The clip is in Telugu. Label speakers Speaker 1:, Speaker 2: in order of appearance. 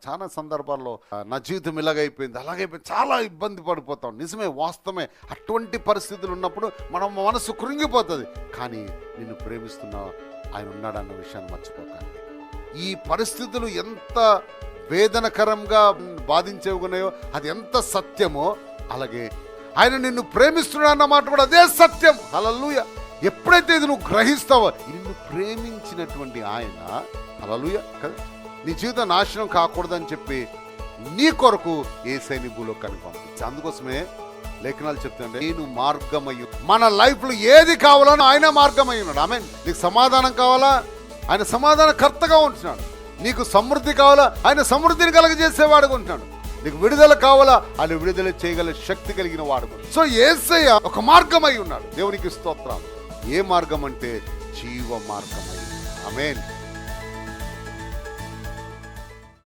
Speaker 1: చాలా సందర్భాల్లో నా జీవితం ఇలాగైపోయింది అలాగైపోయింది చాలా ఇబ్బంది పడిపోతాం. నిజమే, వాస్తవమే. అటువంటి పరిస్థితులు ఉన్నప్పుడు మనం మనసు కృంగిపోతుంది. కానీ నిన్ను ప్రేమిస్తున్న ఆయన ఉన్నాడన్న విషయాన్ని మర్చిపోకండి. ఈ పరిస్థితులు ఎంత వేదనకరంగా బాధించేవున్నాయో అది ఎంత సత్యమో, అలాగే ఆయన నిన్ను ప్రేమిస్తున్నాడు అన్న మాట కూడా అదే సత్యం. హల్లెలూయా. ఎప్పుడైతే ఇది నువ్వు గ్రహిస్తావో, నిన్ను ప్రేమించినటువంటి ఆయన, హల్లెలూయా కదా, నీ జీవితం నాశనం కాకూడదని చెప్పి నీ కొరకు యేసయ్యని భూలోకానికి పంపించి, అందుకోసమే లేఖనాలు చెప్తుంటే నేను మార్గమయ్యు. మన లైఫ్లో ఏది కావాలో ఆయన మార్గమై ఉన్నాడు. ఆమేన్. నీకు సమాధానం కావాలా, ఆయన సమాధానకర్తగా ఉంటున్నాడు. నీకు సమృద్ధి కావాలా, ఆయన సమృద్ధిని కలగజేసేవాడుగా ఉంటున్నాడు. నీకు విడుదల కావాలా, ఆయన విడుదల చేయగల శక్తి కలిగిన వాడు. సో యేసయ్య ఒక మార్గమై ఉన్నాడు. దేవునికి స్తోత్రం. ఏ మార్గం అంటే జీవ మార్గమై. ఆమేన్.